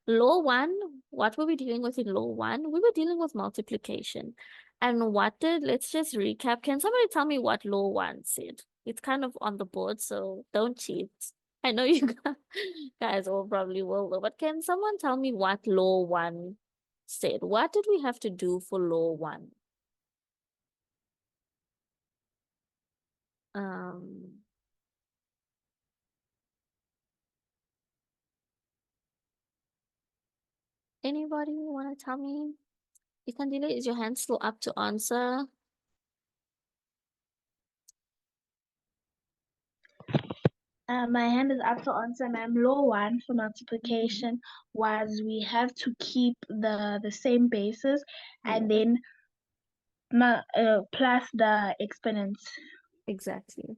Law one, what were we dealing with in law one? We were dealing with multiplication. And let's just recap. Can somebody tell me what law one said? It's kind of on the board, so don't cheat. I know you guys all probably will know, but can someone tell me what law one said? What did we have to do for law one? Um, Anybody want to tell me? Ikandile, is your hand still up to answer? My hand is up to answer, ma'am. Law one for multiplication was we have to keep the same bases and Yes, then plus the exponents. exactly.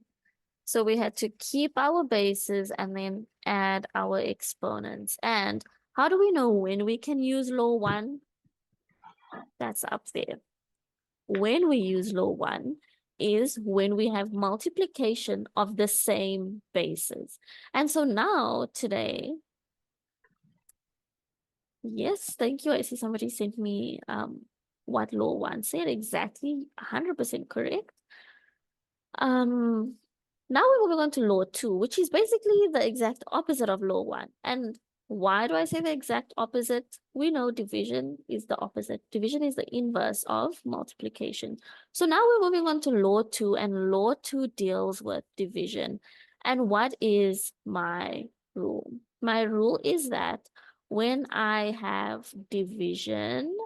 So we had to keep our bases and then add our exponents. And how do we know when we can use law one? That's up there. When we use law one is when we have multiplication of the same bases. And so now today, yes, thank you. I see somebody sent me what law one said, exactly 100% correct. Um, Now we're moving on to law two, which is basically the exact opposite of law one. And why do I say the exact opposite? We know division is the opposite. Division is the inverse of multiplication. So now we're moving on to law two, and law two deals with division. And what is my rule? My rule is that when I have division,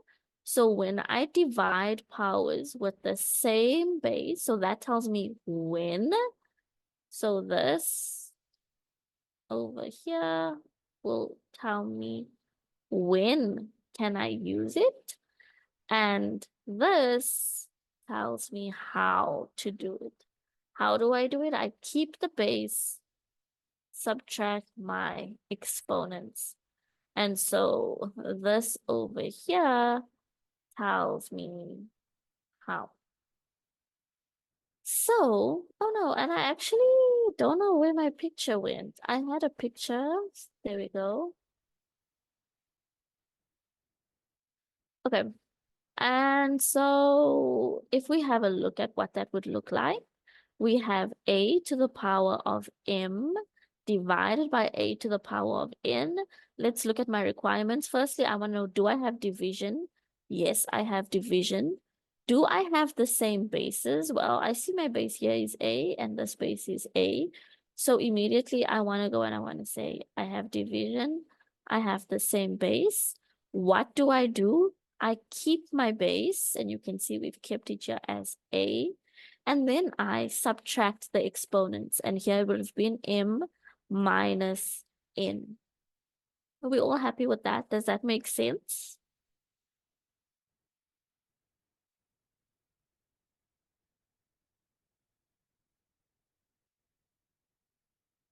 so when I divide powers with the same base, so that tells me when. So this over here will tell me when can I use it. And this tells me how to do it. How do I do it? I keep the base, subtract my exponents. And so this over here tells me how. So, oh no, and I actually don't know where my picture went. I had a picture. There we go. Okay. And so if we have a look at what that would look like, we have a to the power of m divided by a to the power of n. Let's look at my requirements. Firstly, I want to know, do I have division? Yes, I have division. Do I have the same bases? Well, I see my base here is a and this base is a. So immediately I want to go and I want to say I have division. I have the same base. What do? I keep my base, and you can see we've kept it here as a. And then I subtract the exponents, and here it would have been m minus n. Are we all happy with that? Does that make sense?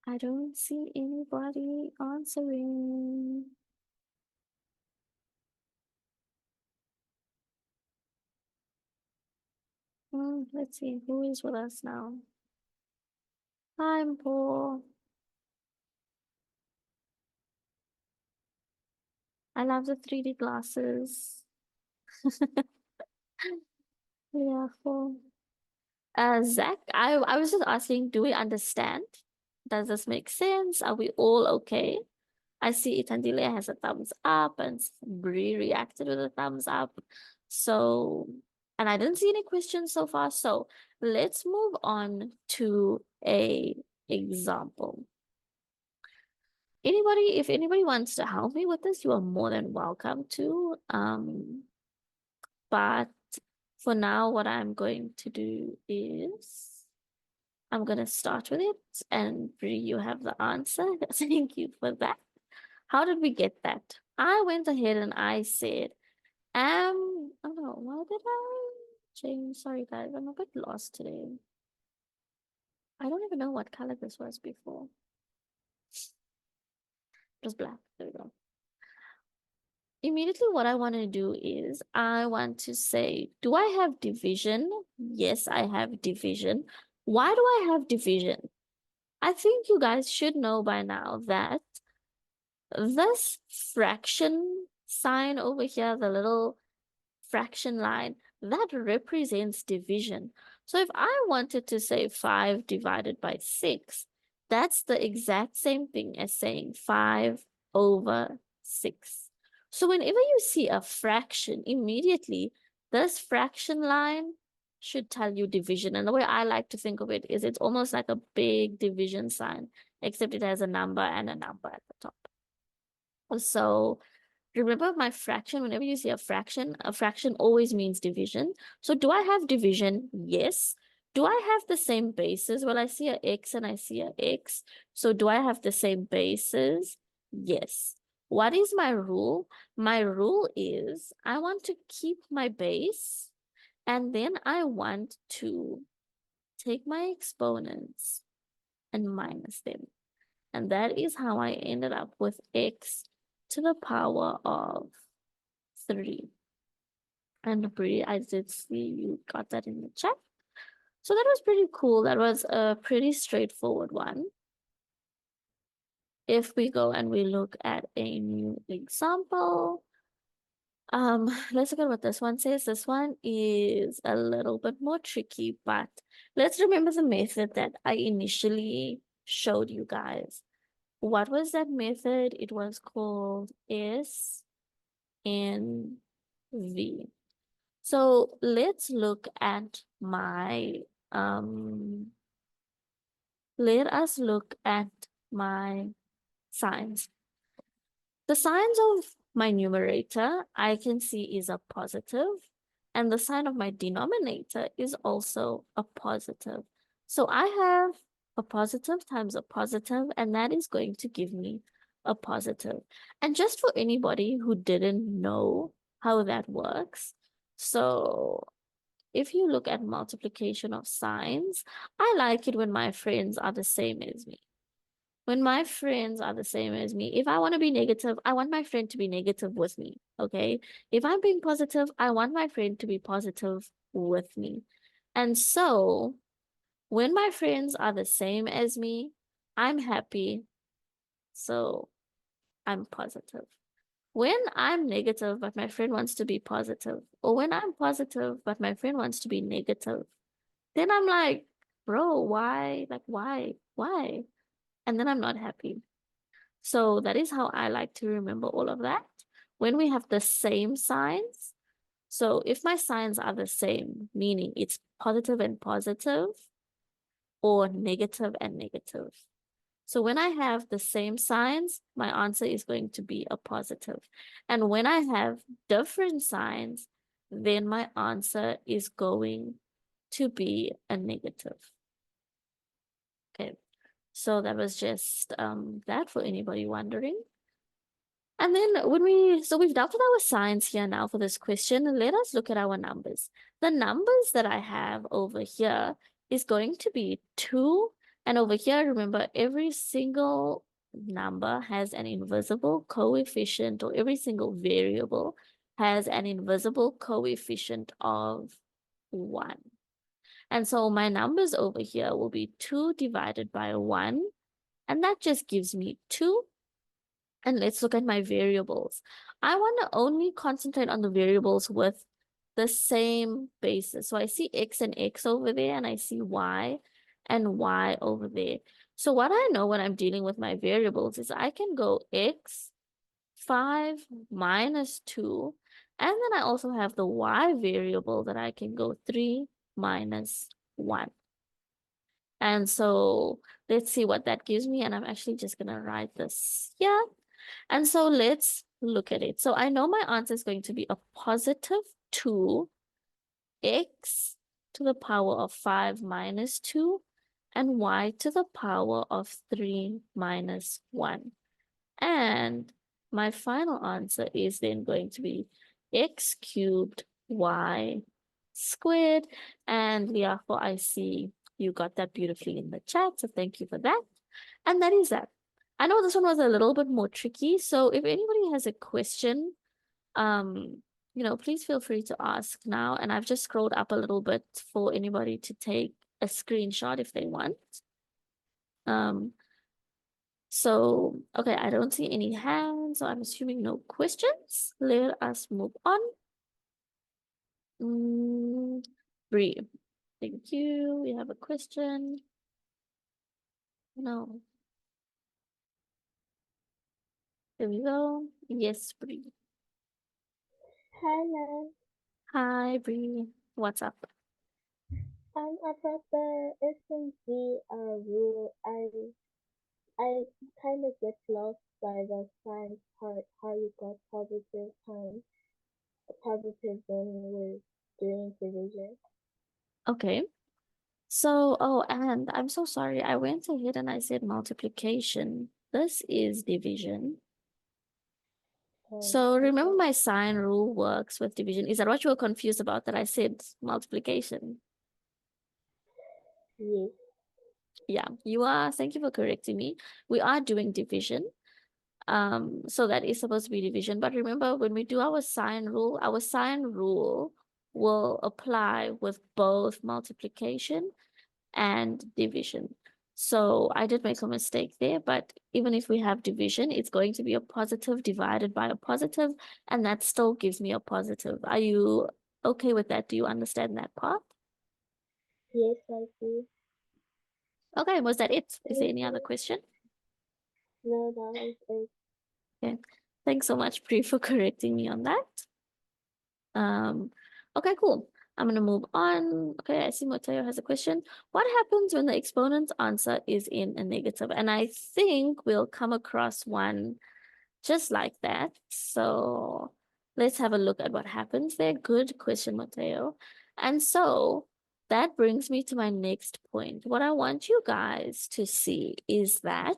I don't see anybody answering. Let's see who is with us now. I'm Paul. I love the 3D glasses. Yeah, cool. Zach, I was just asking, do we understand? Does this make sense? Are we all okay? I see Itandile has a thumbs up and Bree reacted with a thumbs up. So, and I didn't see any questions so far. So let's move on to a example. If anybody wants to help me with this, you are more than welcome to. But for now, what I'm going to do is I'm going to start with it. And Bree, you have the answer. Thank you for that. How did we get that? I went ahead and I said, oh no, why did I change? Sorry, guys, I'm a bit lost today. I don't even know what color this was before. It was black. There we go. Immediately, what I want to do is I want to say, do I have division? Yes, I have division. Why do I have division? I think you guys should know by now that this fraction sign over here, the little fraction line, that represents division. So if I wanted to say 5 divided by 6, that's the exact same thing as saying 5 over 6. So whenever you see a fraction, immediately this fraction line should tell you division. And the way I like to think of it is it's almost like a big division sign, except it has a number and a number at the top. So remember my fraction, whenever you see a fraction always means division. So do I have division? Yes. Do I have the same bases? Well, I see a x and I see a x. So do I have the same bases? Yes. What is my rule? My rule is I want to keep my base and then I want to take my exponents and minus them. And that is how I ended up with x to the power of 3. And pretty, I did see you got that in the chat. So that was pretty cool. That was a pretty straightforward one. If we go and we look at a new example, let's look at what this one says. This one is a little bit more tricky, but let's remember the method that I initially showed you guys. What was that method? It was called SNV. So let's look at my let us look at my signs. The signs of my numerator I can see is a positive, and the sign of my denominator is also a positive. So I have a positive times a positive, and that is going to give me a positive. And just for anybody who didn't know how that works, so if you look at multiplication of signs, I like it when my friends are the same as me. When my friends are the same as me, if I want to be negative, I want my friend to be negative with me, okay? If I'm being positive, I want my friend to be positive with me. And so, when my friends are the same as me, I'm happy, so I'm positive. When I'm negative, but my friend wants to be positive, or when I'm positive, but my friend wants to be negative, then I'm like, bro, why? Like, why? Why? And then I'm not happy. So that is how I like to remember all of that. When we have the same signs, so if my signs are the same, meaning it's positive and positive, or negative and negative. So when I have the same signs, my answer is going to be a positive. And when I have different signs, then my answer is going to be a negative. Okay, so that was just that for anybody wondering. And then so we've dealt with our signs here now for this question. Let us look at our numbers. The numbers that I have over here is going to be 2. And over here, remember, every single number has an invisible coefficient, or every single variable has an invisible coefficient of 1. And so my numbers over here will be 2 divided by 1. And that just gives me 2. And let's look at my variables. I want to only concentrate on the variables with the same basis. So I see x and x over there, and I see y and y over there. So what I know when I'm dealing with my variables is I can go x, 5 minus 2, and then I also have the y variable that I can go 3 minus 1. And so let's see what that gives me. And I'm actually just going to write this here. And so let's look at it. So I know my answer is going to be a positive 2x to the power of 5 minus 2 and y to the power of 3 minus 1. And my final answer is then going to be x cubed y squared. And Liafo, I see you got that beautifully in the chat, so thank you for that. And that is that. I know this one was a little bit more tricky, so if anybody has a question, please feel free to ask now. And I've just scrolled up a little bit for anybody to take a screenshot if they want. So, okay, I don't see any hands, so I'm assuming no questions. Let us move on. Bree, thank you. We have a question. No. There we go. Yes, Bree. Hello. Hi, Bree. What's up? About the SNC rule, I kind of get lost by the science part, how you got positive times, positive when we're doing division. Okay. So, oh, and I'm so sorry. I went ahead and I said multiplication. This is division. So remember Okay. my sign rule works with division. Is that what you were confused about that I said multiplication? Yes. Yeah, you are. Thank you for correcting me. We are doing division. So that is supposed to be division. But remember, when we do our sign rule will apply with both multiplication and division. So I did make a mistake there, but even if we have division, it's going to be a positive divided by a positive, and that still gives me a positive. Are you okay with that? Do you understand that part? Yes, I do. Okay, was that it? Is there Thank any other you. question? No, that was it. Okay. Thanks so much, Pri, for correcting me on that. Um, okay, cool. I'm gonna move on. Okay, I see Mateo has a question. What happens when the exponent's answer is in a negative? And I think we'll come across one just like that. So let's have a look at what happens there. Good question, Mateo. And so that brings me to my next point. What I want you guys to see is that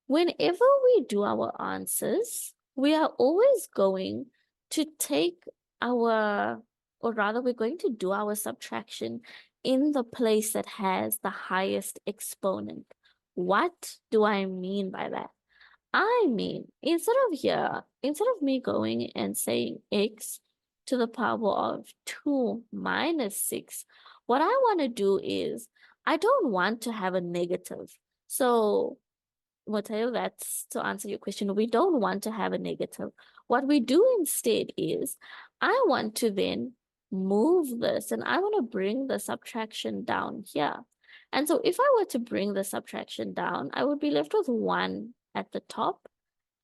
whenever we do our answers, we are always going to take our, or rather, we're going to do our subtraction in the place that has the highest exponent. What do I mean by that? I mean, instead of me going and saying x to the power of 2 minus 6, what I want to do is I don't want to have a negative. So Mateo, that's to answer your question. We don't want to have a negative. What we do instead is I want to then move this and I want to bring the subtraction down here. And so if I were to bring the subtraction down, I would be left with 1 at the top.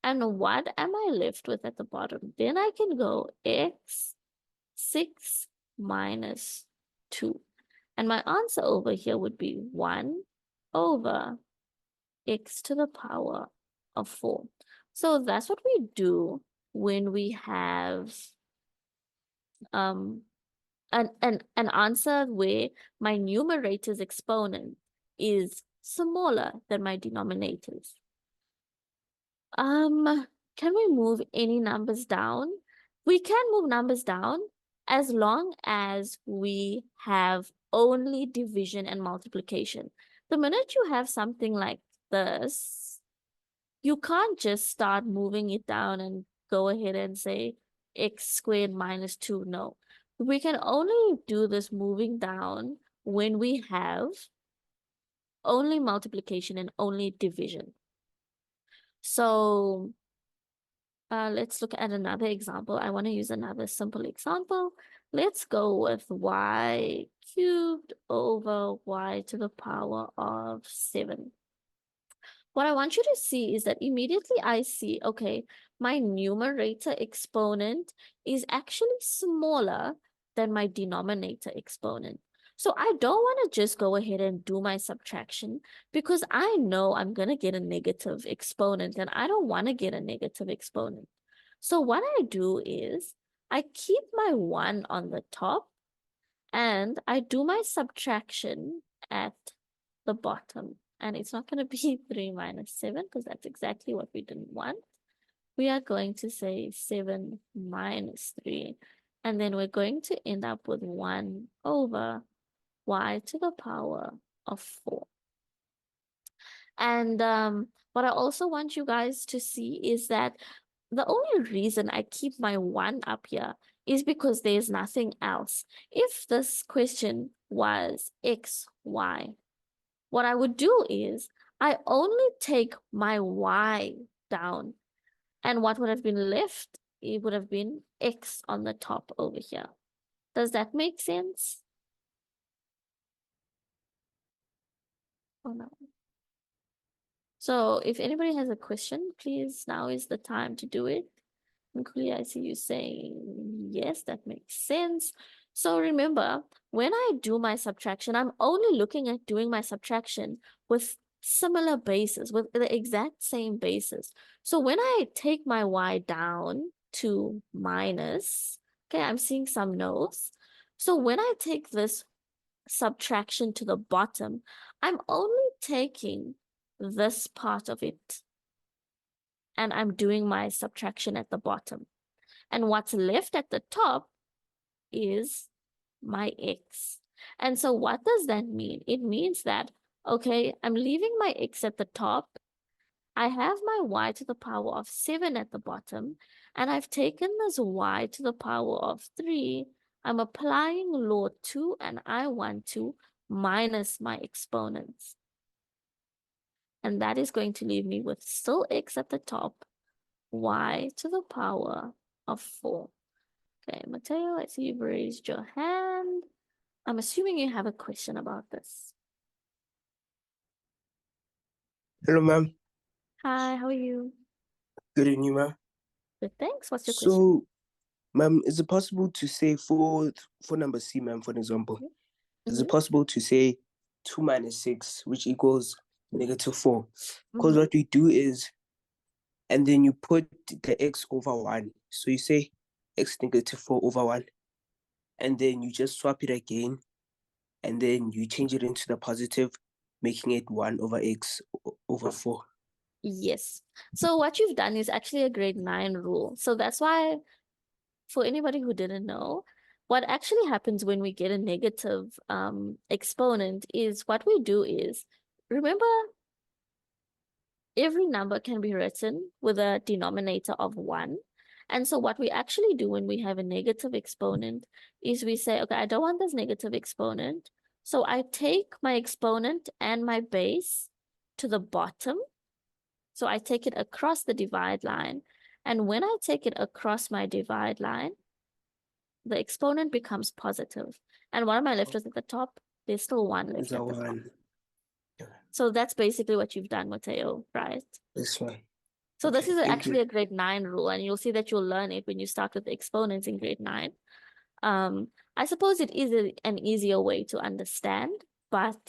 And what am I left with at the bottom? Then I can go x 6 minus 2. And my answer over here would be 1 over x to the power of 4. So that's what we do when we have um an answer where my numerator's exponent is smaller than my denominators. Can we move any numbers down? We can move numbers down as long as we have only division and multiplication. The minute you have something like this, you can't just start moving it down and go ahead and say x squared minus 2. No, we can only do this moving down when we have only multiplication and only division. So let's look at another example. I want to use another simple example. Let's go with y cubed over y to the power of 7. What I want you to see is that immediately I see, okay, my numerator exponent is actually smaller than my denominator exponent. So I don't want to just go ahead and do my subtraction because I know I'm going to get a negative exponent and I don't want to get a negative exponent. So what I do is I keep my 1 on the top and I do my subtraction at the bottom. And it's not going to be 3 minus 7 because that's exactly what we didn't want. We are going to say 7 minus 3. And then we're going to end up with 1 over y to the power of 4. And what I also want you guys to see is that the only reason I keep my 1 up here is because there's nothing else. If this question was x, y, what I would do is I only take my y down. And what would have been left? It would have been x on the top over here. Does that make sense? Oh no. So if anybody has a question, please, now is the time to do it. And I see you saying, yes, that makes sense. So remember, when I do my subtraction, I'm only looking at doing my subtraction with similar bases, with the exact same bases. So when I take my y down to minus, okay, I'm seeing some no's. So when I take this subtraction to the bottom, I'm only taking this part of it and I'm doing my subtraction at the bottom. And what's left at the top is my x. And so what does that mean? It means that, okay, I'm leaving my x at the top. I have my y to the power of 7 at the bottom, and I've taken this y to the power of 3. I'm applying law 2, and I want to minus my exponents. And that is going to leave me with still x at the top, y to the power of 4. Okay, Mateo, I see you've raised your hand. I'm assuming you have a question about this. Hello, ma'am. Hi, how are you? Good evening, ma'am. Good, thanks. What's your question? So, ma'am, is it possible to say for number C, ma'am, for example, is it possible to say 2 minus 6, which equals -4? Because what we do is, and then you put the x over 1. So you say x -4 over 1, and then you just swap it again, and then you change it into the positive, making it 1 over x over 4. Yes. So what you've done is actually a grade 9 rule. So that's why, for anybody who didn't know, what actually happens when we get a negative exponent is what we do is, remember, every number can be written with a denominator of 1. And so what we actually do when we have a negative exponent is we say, okay, I don't want this negative exponent. So I take my exponent and my base to the bottom. So I take it across the divide line. And when I take it across my divide line, the exponent becomes positive. And what am I left with at the top? There's still 1 left at the top. So that's basically what you've done, Mateo, right? This one. So Okay, this is thank actually you. a grade 9 rule, and you'll see that you'll learn it when you start with the exponents in grade 9. I suppose it is an easier way to understand, but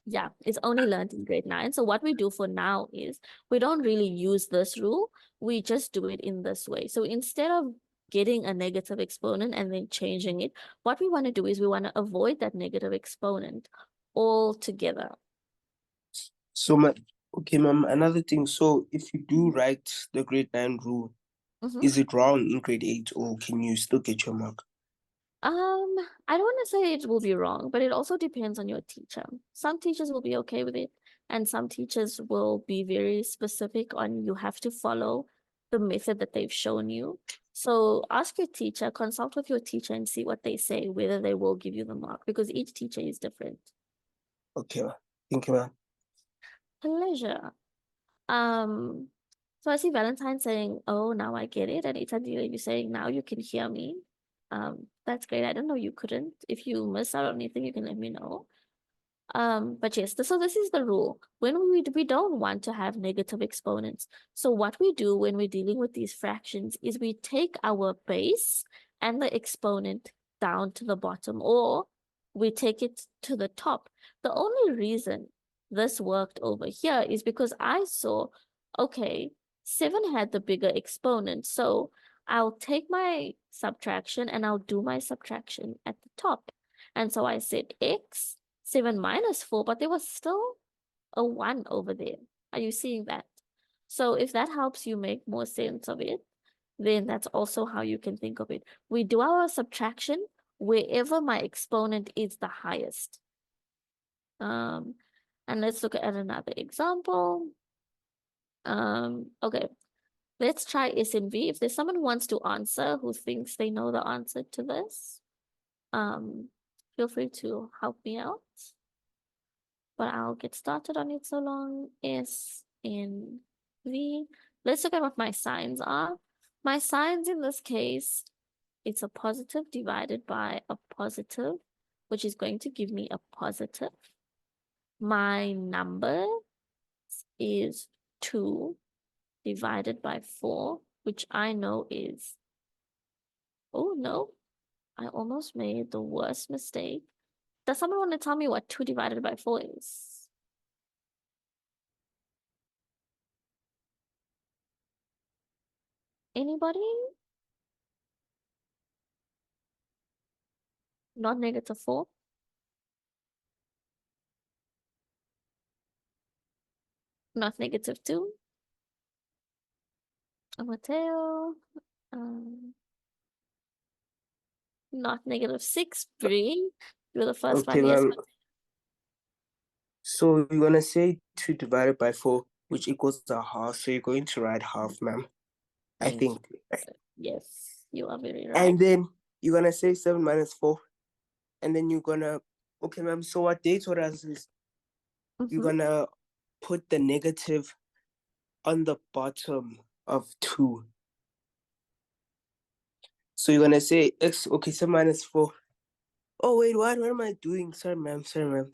yeah, it's only learned in grade 9. So what we do for now is we don't really use this rule. We just do it in this way. So instead of getting a negative exponent and then changing it, what we want to do is we want to avoid that negative exponent altogether. So, okay, ma'am, another thing. So, if you do write the grade 9 rule, is it wrong in grade 8, or can you still get your mark? I don't want to say it will be wrong, but it also depends on your teacher. Some teachers will be okay with it, and some teachers will be very specific on you have to follow the method that they've shown you. So ask your teacher, consult with your teacher and see what they say, whether they will give you the mark, because each teacher is different. Okay, ma'am. Thank you, ma'am. Pleasure. So I see Valentine saying, oh, now I get it. And Itadila, you saying, now you can hear me. That's great. I don't know you couldn't. If you miss out on anything, you can let me know. But yes, so this is the rule. When we don't want to have negative exponents. So what we do when we're dealing with these fractions is we take our base and the exponent down to the bottom, or we take it to the top. The only reason this worked over here is because I saw, okay, 7 had the bigger exponent. So I'll take my subtraction and I'll do my subtraction at the top. And so I said x 7 minus 4, but there was still a 1 over there. Are you seeing that? So if that helps you make more sense of it, then that's also how you can think of it. We do our subtraction wherever my exponent is the highest. And let's look at another example. Okay, let's try SNV. If there's someone who wants to answer, who thinks they know the answer to this, feel free to help me out. but I'll get started on it so long. S, N, V. Let's look at what my signs are. My signs in this case, it's a positive divided by a positive, which is going to give me a positive. My number is 2 divided by 4, which I know is, oh no, I almost made the worst mistake. Does someone want to tell me what 2 divided by 4 is? Anybody? Not -4? Not -2? Mateo? Not -6, Bree. You're the first Okay, one. Yes, ma'am. So you're gonna say 2 divided by 4, which equals a half. So you're going to write half, ma'am. I thank think. you. Yes, you are very right. And then you're gonna say 7 minus 4. And then you're gonna, okay, ma'am. So what they told us is you're gonna put the negative on the bottom of 2. So you're gonna say x, okay, 7 minus 4. Oh wait, what am I doing? Sorry, ma'am. Sorry,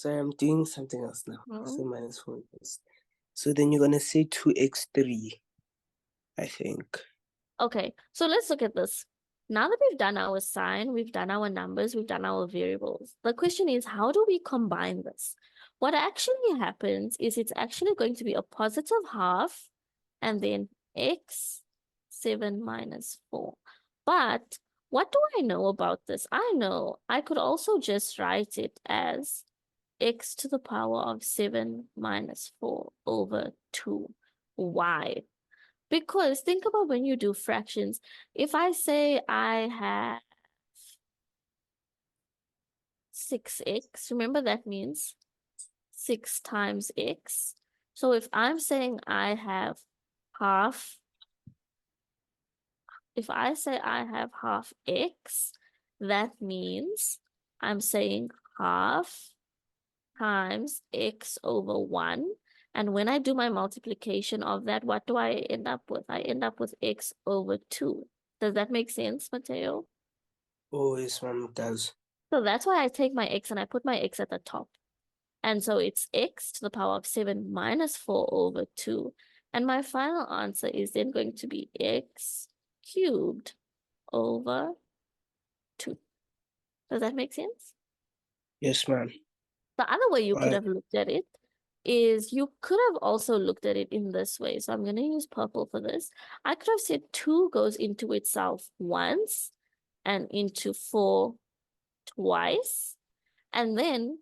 I'm doing something else now. 7 minus 4. So then you're gonna say 2x3, I think. Okay, so let's look at this. Now that we've done our sign, we've done our numbers, we've done our variables. The question is, how do we combine this? What actually happens is it's actually going to be a positive half and then x 7 minus 4. But what do I know about this? I know I could also just write it as x to the power of 7 minus 4 over 2. Why? Because think about when you do fractions. If I say I have 6x, remember that means 6 times x. So if I'm saying I have half, if I say I have half x, that means I'm saying half times x over 1. And when I do my multiplication of that, what do I end up with? I end up with x over 2. Does that make sense, Mateo? Oh, yes, ma'am, it does. So that's why I take my x and I put my x at the top. And so it's x to the power of 7 minus 4 over 2. And my final answer is then going to be x cubed over 2. Does that make sense? Yes, ma'am. The other way you could have looked at it is you could have also looked at it in this way. So I'm going to use purple for this. I could have said 2 goes into itself once and into 4 twice. And then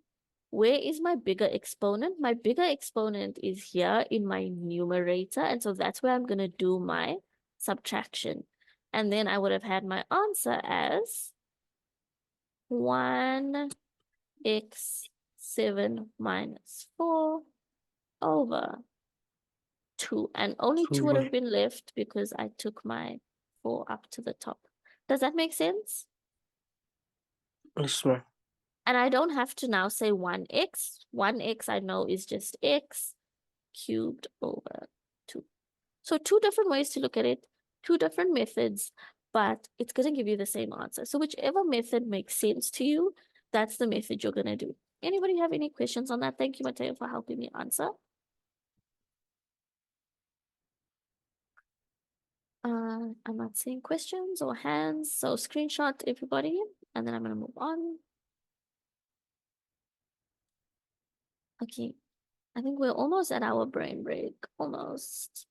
where is my bigger exponent? My bigger exponent is here in my numerator. And so that's where I'm going to do my subtraction. And then I would have had my answer as 1x 7 minus 4 over 2. And only 2 would have been left because I took my 4 up to the top. Does that make sense? Yes, ma'am. And I don't have to now say 1x. 1x I know is just x cubed over 2. So 2 different ways to look at it, 2 different methods, but it's going to give you the same answer. So whichever method makes sense to you, that's the method you're going to do. Anybody have any questions on that? Thank you, Mateo, for helping me answer. I'm not seeing questions or hands, so screenshot everybody, and then I'm going to move on. Okay, I think we're almost at our brain break, almost.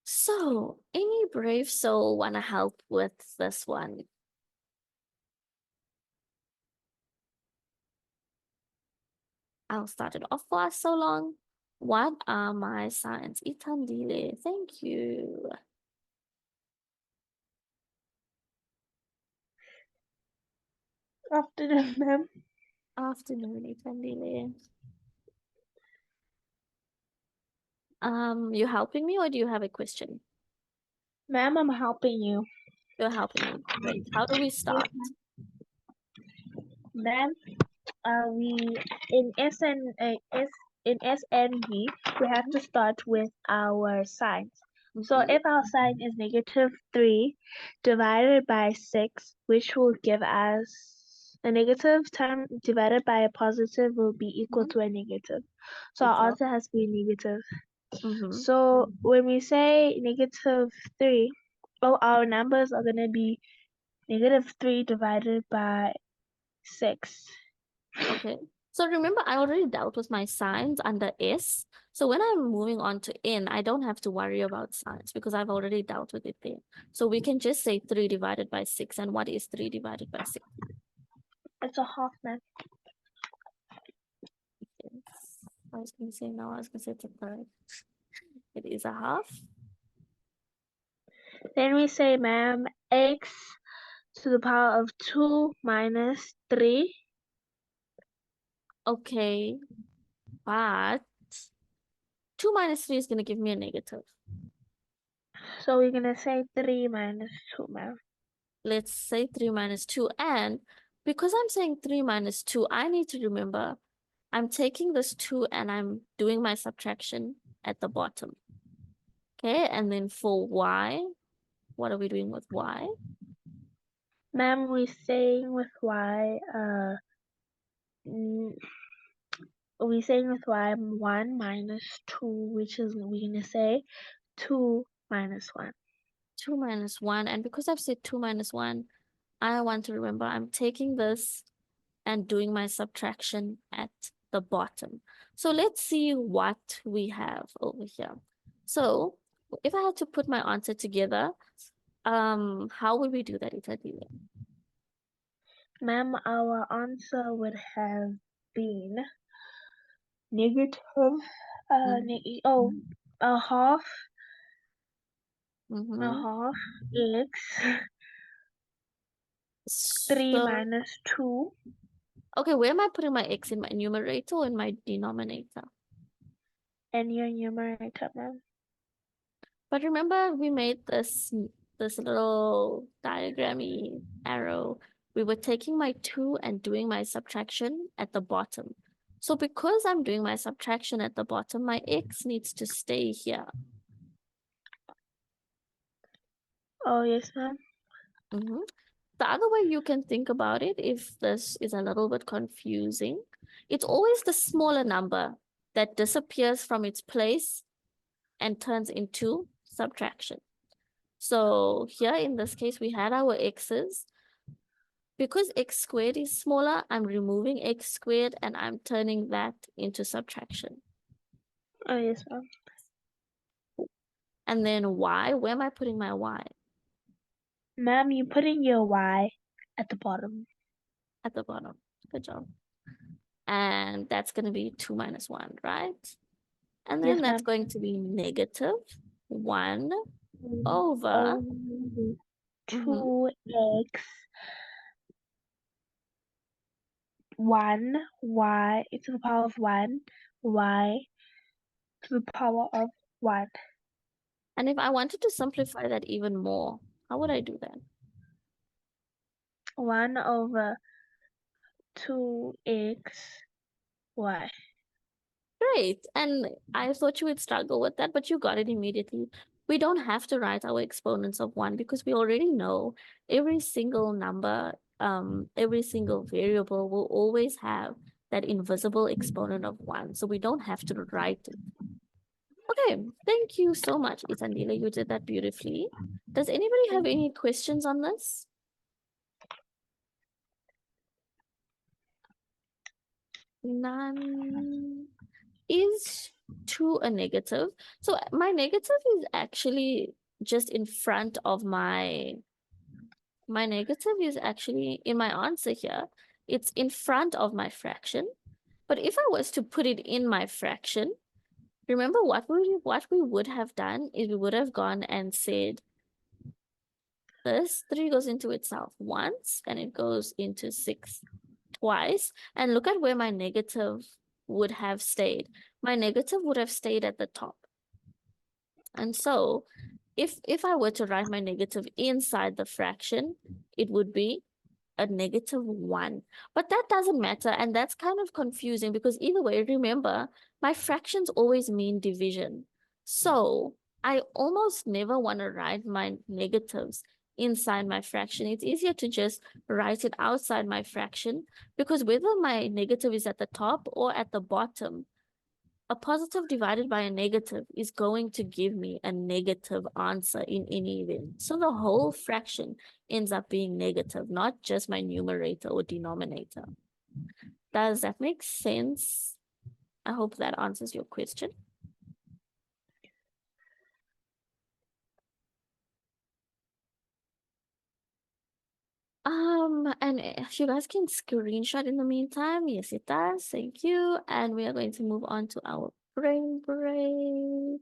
So any brave soul want to help with this one? I'll start it off for us so long. What are my signs? Itandile, thank you. Afternoon, ma'am. Afternoon, Itandile. You helping me or do you have a question? Ma'am, I'm helping you. You're helping me. Great. How do we start? Then we in S and in S and V we have to start with our signs. So Mhm. if our sign is -3 divided by 6, which will give us a negative term divided by a positive will be equal Mhm. to a negative. So Good our job. answer has to be negative. Mhm. So when we say -3, well, our numbers are going to be -3 divided by 6. Okay. So remember, I already dealt with my signs under S. So when I'm moving on to N, I don't have to worry about signs because I've already dealt with it there. So we can just say 3 divided by 6. And what is 3 divided by 6? It's a half, man. Yes. I was going to say no, I was going to say it's a third. It is a half. Then we say, ma'am, x to the power of 2 minus 3. Okay. But 2 minus 3 is going to give me a negative. So we're going to say 3 minus 2, ma'am. Let's say 3 minus 2. And because I'm saying 3 minus 2, I need to remember I'm taking this 2 and I'm doing my subtraction at the bottom. Okay, and then for y, what are we doing with y? Ma'am, we're saying with y, we're saying with y 1 minus 2, which is, we're going to say 2 minus 1. 2 minus 1. And because I've said 2 minus 1, I want to remember I'm taking this and doing my subtraction at the bottom. So let's see what we have over here. So if I had to put my answer together, how would we do that, Itadile? Ma'am, our answer would have been negative, a half x 3 So, minus 2. okay, where am I putting my x, in my numerator or in my denominator? And your numerator, ma'am. But remember, we made this little diagrammy arrow. We were taking my 2 and doing my subtraction at the bottom. So because I'm doing my subtraction at the bottom, my x needs to stay here. Oh, yes, ma'am. The other way you can think about it, if this is a little bit confusing, it's always the smaller number that disappears from its place and turns into subtraction. So here in this case, we had our x's. Because x squared is smaller, I'm removing x squared and I'm turning that into subtraction. Oh, yes, ma'am. And then y, where am I putting my y? Ma'am, you put in your y at the bottom. At the bottom. Good job. And that's going to be 2 minus 1, right? And then Yes, that's ma'am. going to be negative 1 over Over 2x 1 y to the power of 1 y to the power of 1. And if I wanted to simplify that even more, how would I do that? 1 over 2x y. Great. And I thought you would struggle with that, but you got it immediately. We don't have to write our exponents of 1 because we already know every single number, every single variable will always have that invisible exponent of 1. So we don't have to write it. Okay, thank you so much, Itandile. You did that beautifully. Does anybody have any questions on this? None. Is 2 a negative? So my negative is actually just in front of my negative is actually in my answer here. It's in front of my fraction. But if I was to put it in my fraction, remember what we would have done is we would have gone and said this 3 goes into itself once and it goes into 6 twice. And look at where my negative would have stayed. My negative would have stayed at the top. And so if I were to write my negative inside the fraction, it would be a -1. But that doesn't matter, and that's kind of confusing because either way, remember, my fractions always mean division. So I almost never want to write my negatives inside my fraction. It's easier to just write it outside my fraction because whether my negative is at the top or at the bottom, a positive divided by a negative is going to give me a negative answer in any event. So the whole fraction ends up being negative, not just my numerator or denominator. Does that make sense? I hope that answers your question. And if you guys can screenshot in the meantime, yes, it does. Thank you. And we are going to move on to our brain break.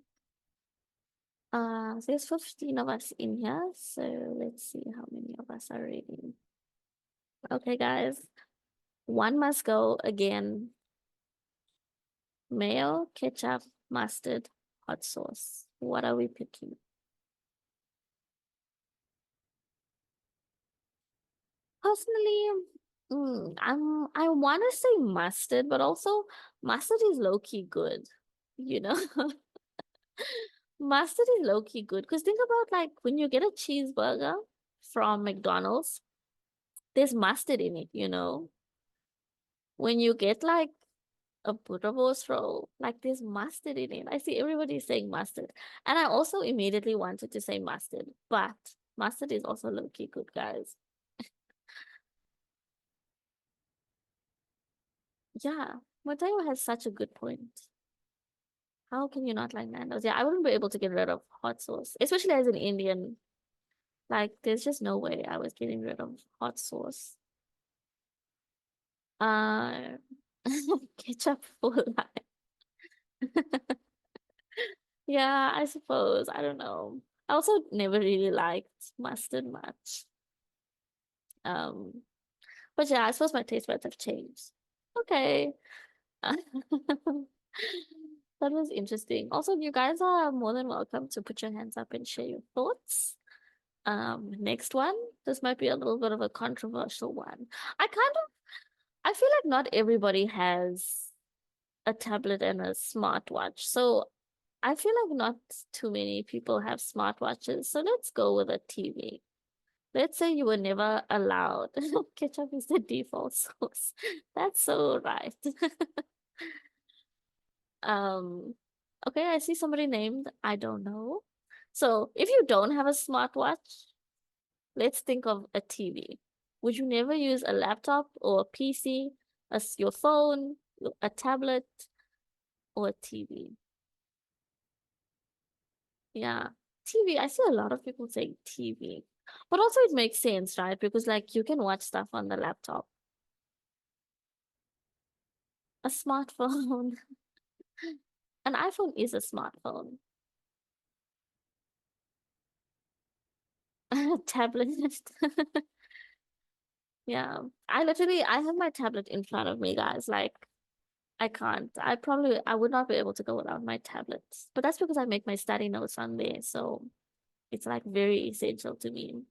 There's 15 of us in here, so let's see how many of us are ready. Okay, guys. One must go again. Mayo, ketchup, mustard, hot sauce. What are we picking? Personally, I want to say mustard, but also mustard is low-key good, you know? Mustard is low-key good because think about like when you get a cheeseburger from McDonald's, there's mustard in it, you know? When you get like a butterball roll, like there's mustard in it. I see everybody saying mustard. And I also immediately wanted to say mustard, but mustard is also low-key good, guys. Yeah, Mateo has such a good point. How can you not like Nando's? Yeah, I wouldn't be able to get rid of hot sauce, especially as an Indian. Like, there's just no way I was getting rid of hot sauce. Uh, ketchup for life. Yeah, I suppose. I don't know. I also never really liked mustard much. Um, but yeah, I suppose my taste buds have changed. Okay. That was interesting. Also, you guys are more than welcome to put your hands up and share your thoughts. Next one. This might be a little bit of a controversial one. I feel like not everybody has a tablet and a smartwatch. So I feel like not too many people have smartwatches. So let's go with a TV. Let's say you were never allowed. Ketchup is the default sauce. That's so right. Okay, I see somebody named I don't know. So if you don't have a smartwatch, let's think of a TV. Would you never use a laptop or a PC, your phone, a tablet, or a TV? Yeah, TV. I see a lot of people saying TV. But also it makes sense, right? Because like you can watch stuff on the laptop. A smartphone. An iPhone is a smartphone. A tablet. Yeah. I have my tablet in front of me, guys. Like I can't. I would not be able to go without my tablets. But that's because I make my study notes on there, so it's like very essential to me.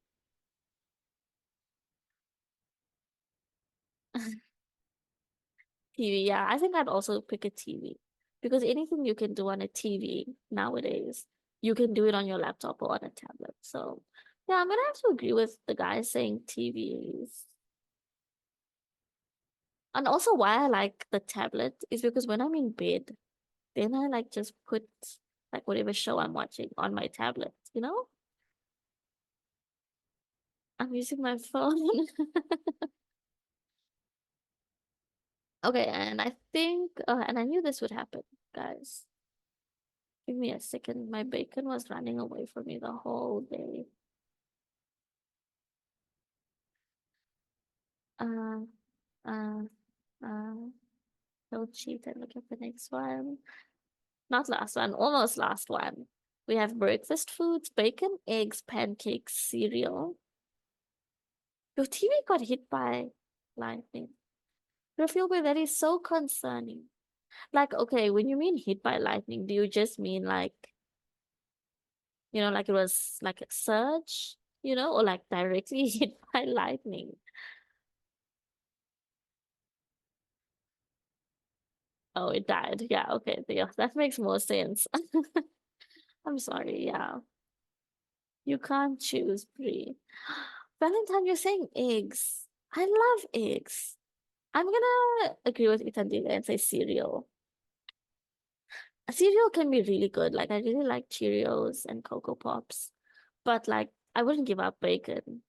TV, yeah, I think I'd also pick a TV because anything you can do on a TV nowadays, you can do it on your laptop or on a tablet. So, yeah, I'm gonna have to agree with the guy saying TVs. And also why I like the tablet is because when I'm in bed, then I like just put like whatever show I'm watching on my tablet, you know? I'm using my phone. Okay, and I think, and I knew this would happen, guys. Give me a second. My bacon was running away from me the whole day. Uh, uh, uh, don't cheat and look at the next one. Not last one, almost last one. We have breakfast foods, bacon, eggs, pancakes, cereal. Your TV got hit by lightning. Rafilbe, that is so concerning. Like, okay, when you mean hit by lightning, do you just mean like, like it was like a surge, or like directly hit by lightning? Oh, it died. Yeah, okay. Yeah, that makes more sense. I'm sorry, yeah. You can't choose, Brie. Valentine, you're saying eggs. I love eggs. I'm gonna agree with Itandile and say cereal. A cereal can be really good. Like I really like Cheerios and Cocoa Pops. But like I wouldn't give up bacon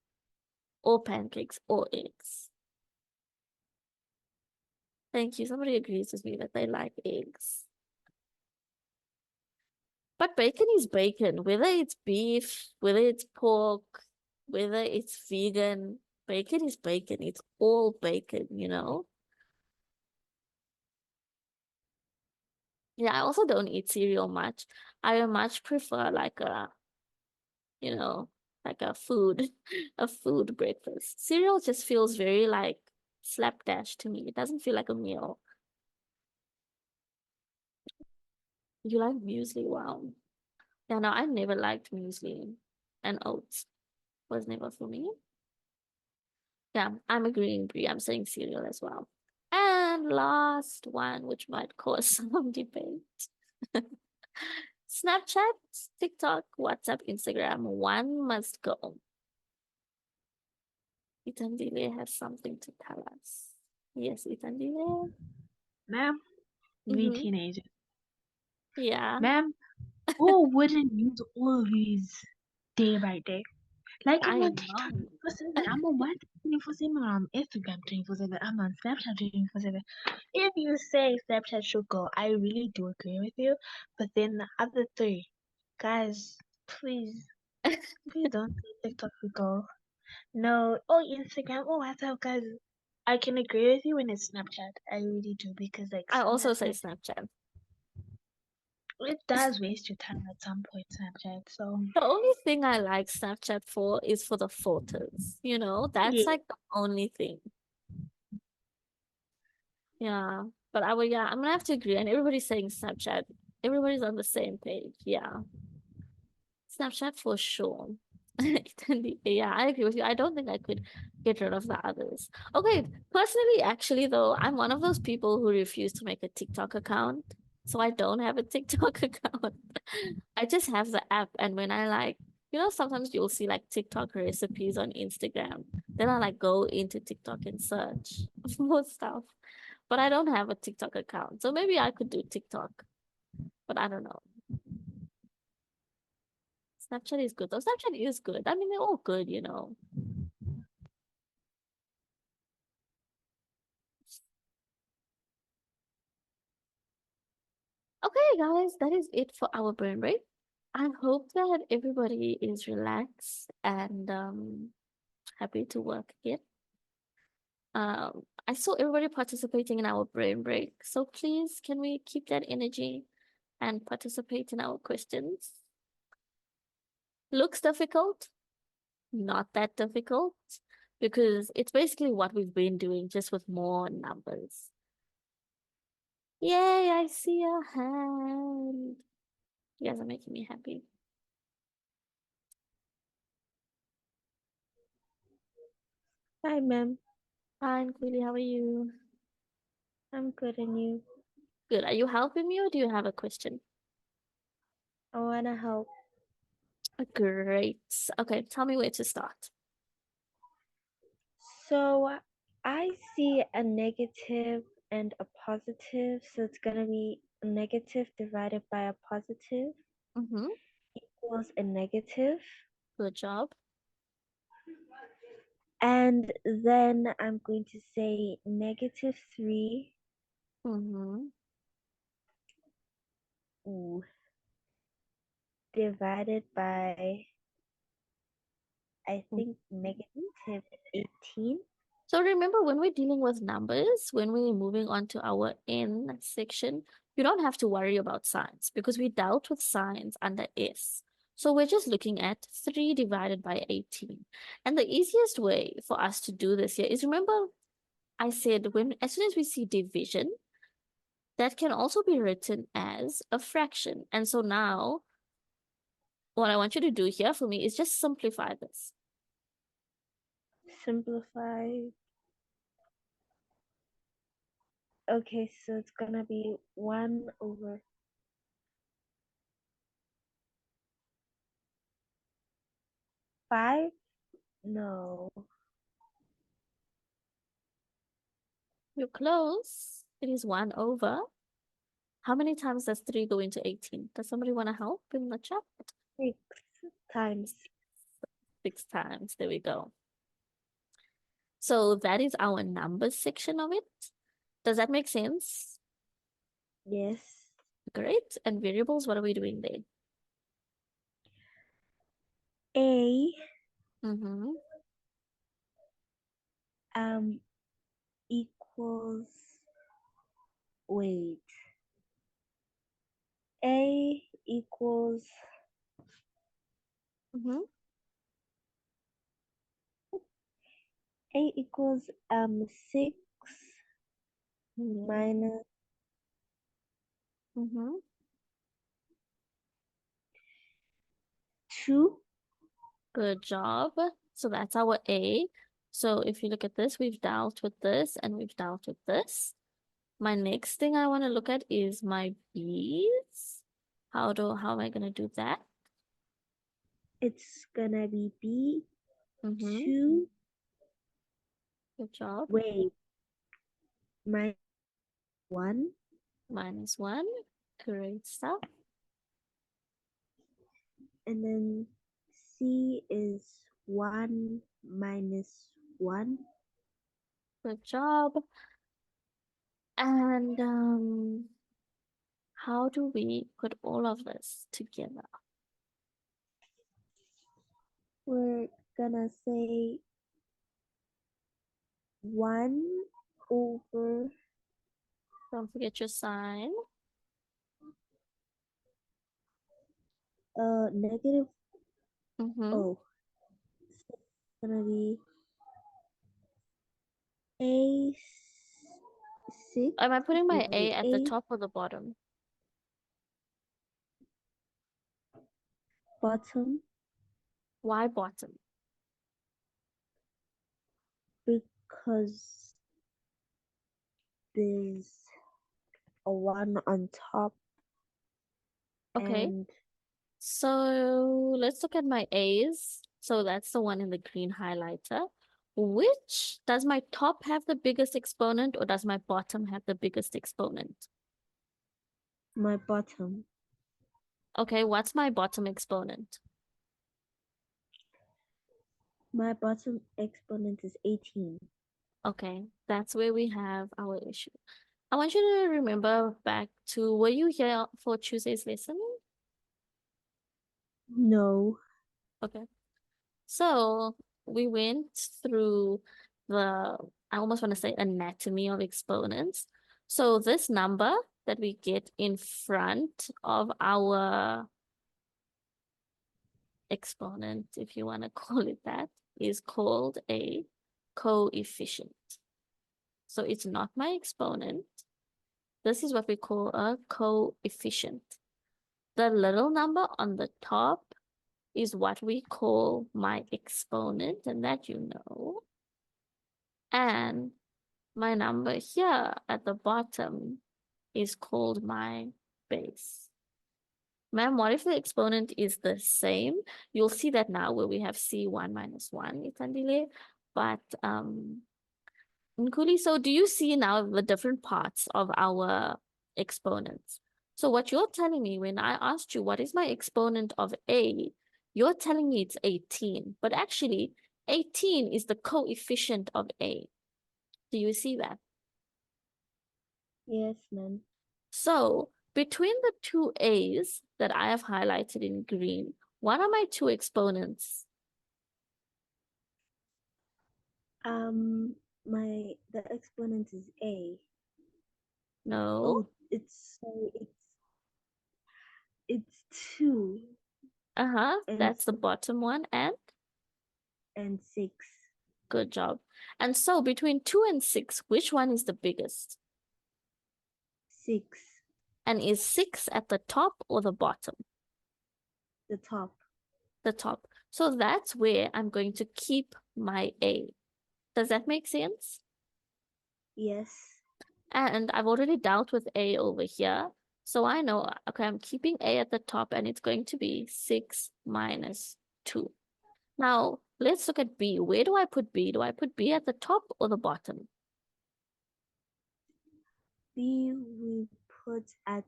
or pancakes or eggs. Thank you. Somebody agrees with me that they like eggs. But bacon is bacon, whether it's beef, whether it's pork, whether it's vegan, bacon is bacon. It's all bacon, you know? Yeah, I also don't eat cereal much. I much prefer like you know, like a food, a food breakfast. Cereal just feels very like slapdash to me. It doesn't feel like a meal. You like muesli? Wow. Yeah, no, I never liked muesli and oats. Was never for me. Yeah, I'm agreeing, Brie. I'm saying cereal as well. And last one, which might cause some debate. Snapchat, TikTok, WhatsApp, Instagram. One must go. Itandile has something to tell us. Yes, Itandile. Ma'am, we Mm-hmm. teenagers. Yeah, Ma'am, who wouldn't use all these day by day? Like I'm I on TikTok know. 24/7, I'm on WhatsApp 24/7, I'm on Instagram 24/7, I'm on Snapchat 24/7. If you say Snapchat should go, I really do agree with you. But then the other three, guys, please don't say TikTok should go. No, or Instagram or WhatsApp, guys. I can agree with you when it's Snapchat. I really do because like I also say Snapchat, Snapchat. it does waste your time at some point, Snapchat. So The only thing I like Snapchat for is for the photos. You know, that's yeah, like the only thing. Yeah. But I will, yeah, I'm gonna have to agree. And everybody's saying Snapchat. Everybody's on the same page. Yeah. Snapchat for sure. Yeah, I agree with you. I don't think I could get rid of the others. Okay, personally, actually, though, I'm one of those people who refuse to make a TikTok account. So I don't have a TikTok account. I just have the app. And when I like, you know, sometimes you'll see like TikTok recipes on Instagram. Then I like go into TikTok and search for stuff. But I don't have a TikTok account. So maybe I could do TikTok, but I don't know. Snapchat is good though. Snapchat is good. I mean, they're all good, you know. Okay, guys, that is it for our brain break. I hope that everybody is relaxed and happy to work again. I saw everybody participating in our brain break. So please, can we keep that energy and participate in our questions? Looks difficult, not that difficult, because it's basically what we've been doing, just with more numbers. Yay, I see a hand. You guys are making me happy. Hi, ma'am. Fine, Queenie, how are you? I'm good, and you? Good. Are you helping me or do you have a question? I wanna help. Great. Okay, tell me where to start. So I see a negative and a positive, so it's gonna be a negative divided by a positive Mm-hmm. equals a negative. Good job. And then I'm going to say -3 Mm-hmm. ooh, divided by, I think, -18. So remember, when we're dealing with numbers, when we're moving on to our N section, you don't have to worry about signs because we dealt with signs under S. So we're just looking at 3 divided by 18. And the easiest way for us to do this here is, remember I said as soon as we see division, that can also be written as a fraction. And so now what I want you to do here for me is just simplify this. Simplify Okay, so it's gonna be 1 over 5? No. You're close. It is 1 over. How many times does 3 go into 18? Does somebody want to help in the chat? 6 times. 6 times. There we go. So that is our numbers section of it. Does that make sense? Yes. Great. And variables, what are we doing there? A Mm-hmm. Equals, wait. A equals Mm-hmm. A equals 6 minus Mm-hmm. 2. Good job. So that's our A. So if you look at this, we've dealt with this and we've dealt with this. My next thing I want to look at is my B's. How am I going to do that? It's gonna be B Mm-hmm. 2. Good job. Wait. Minus 1. Minus 1. Great stuff. And then C is 1 minus 1. Good job. And how do we put all of this together? We're gonna say 1 over Don't forget your sign. negative. Mm-hmm. Oh, so it's gonna be A 6. Am I putting my A Wait, at the top or the bottom? bottom, Why bottom? because there's a 1 on top. Okay. And So let's look at my A's. So that's the one in the green highlighter. Which does my top have the biggest exponent or does my bottom have the biggest exponent? my bottom. Okay, what's my bottom exponent? My bottom exponent is 18. Okay, that's where we have our issue. I want you to remember back to, were you here for Tuesday's lesson? No. Okay. So we went through the, I almost want to say anatomy of exponents. So this number that we get in front of our exponent, if you want to call it that, is called a coefficient. So it's not my exponent. This is what we call a coefficient. The little number on the top is what we call my exponent, and that you know. And my number here at the bottom is called my base. Ma'am, what if the exponent is the same? You'll see that now where we have C1 minus 1, Itandile. But Nkuli, so do you see now the different parts of our exponents? So what you're telling me when I asked you what is my exponent of A, you're telling me it's 18, but actually 18 is the coefficient of A. Do you see that? Yes, ma'am. So between the two A's that I have highlighted in green, what are my two exponents? The exponent is A. No. Oh, it's 2 That's the bottom one and 6. good job. And so between 2 and 6, which one is the biggest? 6. And is 6 at the top or the bottom? The top. The top. So that's where I'm going to keep my A. Does that make sense? Yes. And I've already dealt with A over here. So I know, okay, I'm keeping A at the top and it's going to be 6 minus 2. Now, let's look at B. Where do I put B? Do I put B at the top or the bottom? B we put at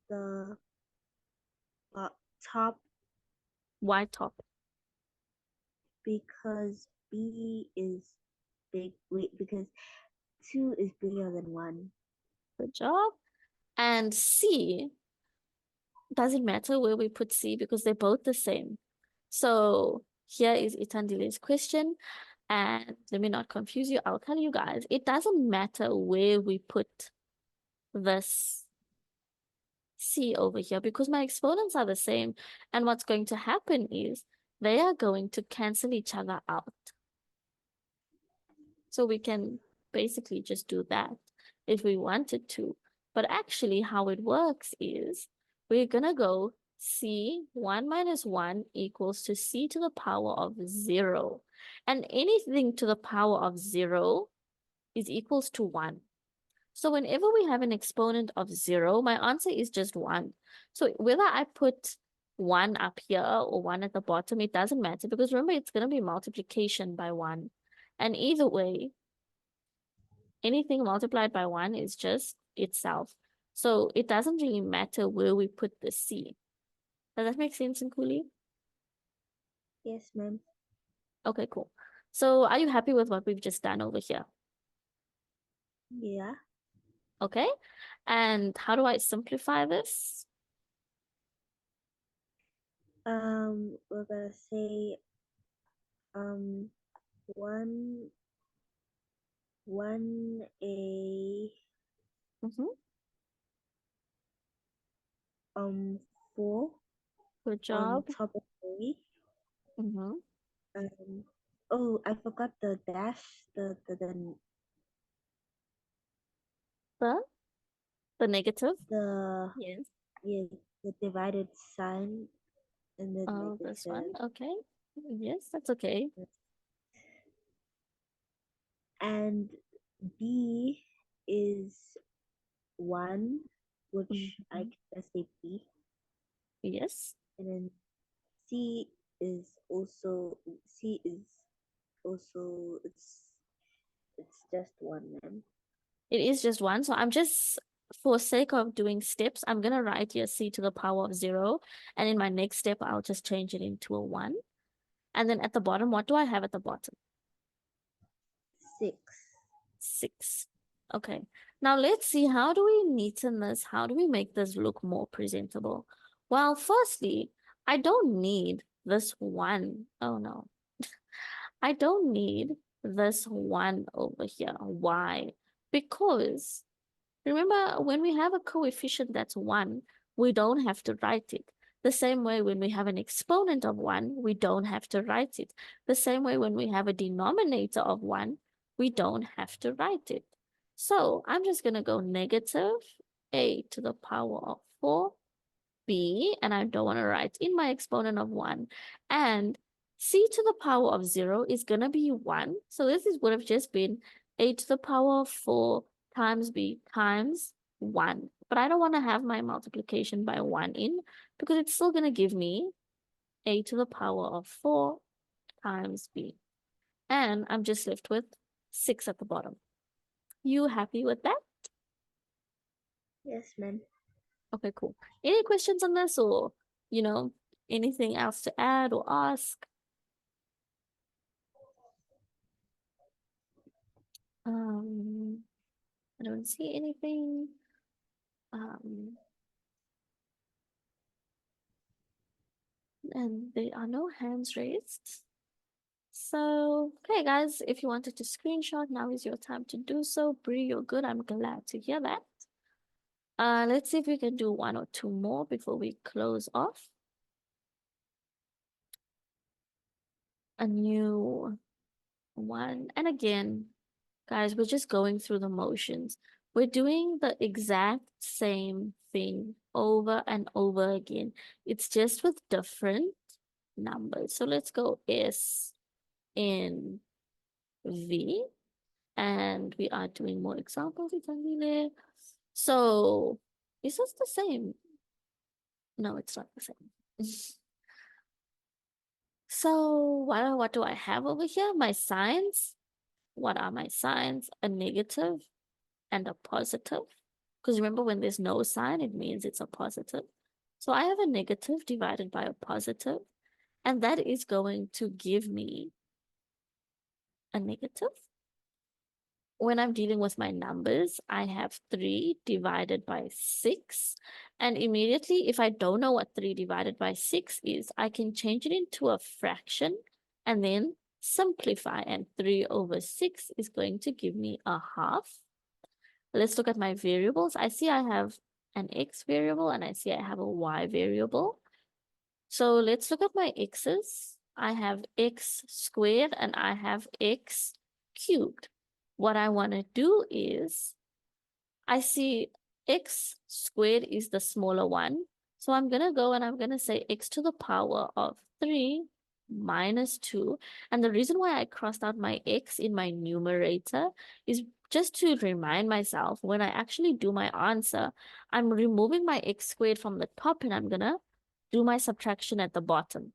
the top Why top? because B is big. Wait, because 2 is bigger than 1. Good job. And C, doesn't matter where we put C because they're both the same. So here is Itandile's question. And let me not confuse you. I'll tell you guys, it doesn't matter where we put this C over here because my exponents are the same. And what's going to happen is they are going to cancel each other out. So we can basically just do that if we wanted to. But actually how it works is we're going to go C 1 minus 1 equals to C to the power of 0. And anything to the power of 0 is equals to 1. So whenever we have an exponent of 0, my answer is just 1. So whether I put 1 up here or 1 at the bottom, it doesn't matter because remember, it's going to be multiplication by 1. And either way, anything multiplied by 1 is just itself. So it doesn't really matter where we put the C. Does that make sense, Nkuli? Yes, ma'am. Okay, cool. So are you happy with what we've just done over here? Yeah. Okay. And how do I simplify this? We're gonna say one a 4 Good on job. top of 3. Mm-hmm. Oh, I forgot the dash. The The negative? the Yes. yeah, the divided sign and the Oh, this one. negative. Okay. Yes, that's okay. And B is 1, which I Mhm. can say B. Yes. And then C is also it's just 1, ma'am. It is just 1. So I'm just, for sake of doing steps, I'm going to write here C to the power of 0. And in my next step, I'll just change it into a 1. And then at the bottom, what do I have at the bottom? 6. 6. Okay. Now let's see, how do we neaten this? How do we make this look more presentable? Well, firstly, I don't need this 1. Oh no. I don't need this 1 over here. Why? Because remember, when we have a coefficient that's 1, we don't have to write it. The same way when we have an exponent of 1, we don't have to write it. The same way when we have a denominator of 1, we don't have to write it. So I'm just going to go negative a to the power of 4b, and I don't want to write in my exponent of 1. And c to the power of 0 is going to be 1. So this would have just been a to the power of 4 times b times 1. But I don't want to have my multiplication by 1 in because it's still going to give me a to the power of 4 times b. And I'm just left with 6 at the bottom. You happy with that? Yes, ma'am. Okay, cool. Any questions on this or, anything else to add or ask? I don't see anything. And there are no hands raised. So, okay, guys, if you wanted to screenshot, now is your time to do so. Bree, you're good. I'm glad to hear that. Let's see if we can do 1 or 2 more before we close off. A new one. And again, guys, we're just going through the motions. We're doing the exact same thing over and over again. It's just with different numbers. So let's go S, N, V. And we are doing more examples. So is this the same? No, it's not the same. So what do I have over here? My signs. What are my signs? A negative and a positive. Because remember, when there's no sign, it means it's a positive. So I have a negative divided by a positive, and that is going to give me a negative. When I'm dealing with my numbers, I have 3 divided by 6. And immediately, if I don't know what 3 divided by 6 is, I can change it into a fraction and then simplify. And 3 over 6 is going to give me a half. Let's look at my variables. I see I have an x variable and I see I have a y variable. So let's look at my x's. I have x squared and I have x cubed. What I want to do is, I see x squared is the smaller one. So I'm going to go and I'm going to say x to the power of 3 minus 2. And the reason why I crossed out my x in my numerator is just to remind myself when I actually do my answer, I'm removing my x squared from the top and I'm going to do my subtraction at the bottom.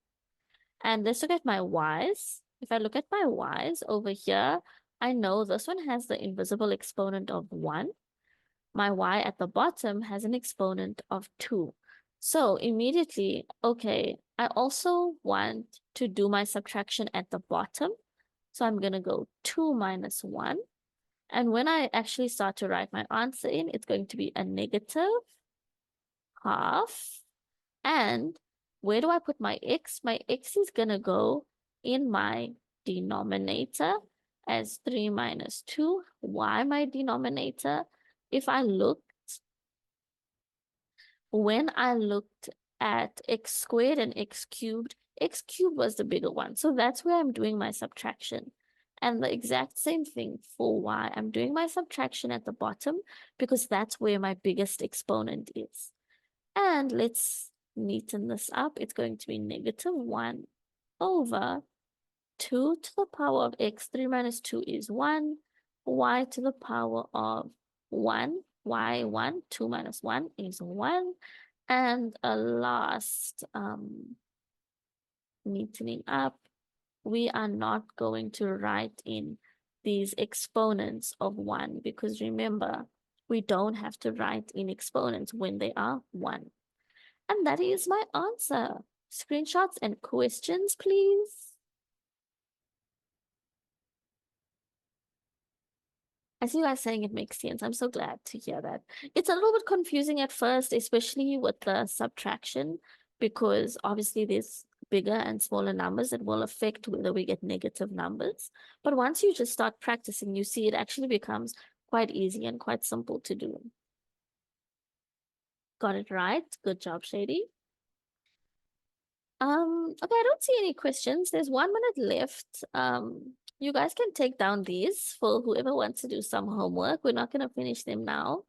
And let's look at my y's. If I look at my y's over here, I know this one has the invisible exponent of 1. My y at the bottom has an exponent of 2. So immediately, okay, I also want to do my subtraction at the bottom. So I'm going to go 2 minus 1. And when I actually start to write my answer in, it's going to be a negative half. And where do I put my x? My x is going to go in my denominator as 3 minus 2. Why my denominator? If I looked, when I looked at x squared and x cubed was the bigger one. So that's where I'm doing my subtraction. And the exact same thing for y. I'm doing my subtraction at the bottom because that's where my biggest exponent is. And let's neaten this up. It's going to be negative 1 over 2 to the power of x. 3 minus 2 is 1. Y to the power of 1. Y 1. 2 minus 1 is 1. And a last neatening up. We are not going to write in these exponents of 1 because remember, we don't have to write in exponents when they are 1. And that is my answer. Screenshots and questions, please. I see you guys saying it makes sense. I'm so glad to hear that. It's a little bit confusing at first, especially with the subtraction, because obviously there's bigger and smaller numbers that will affect whether we get negative numbers. But once you just start practicing, you see it actually becomes quite easy and quite simple to do. Got it right. Good job, Shady. Okay, I don't see any questions. There's 1 minute left. You guys can take down these for whoever wants to do some homework. We're not going to finish them now.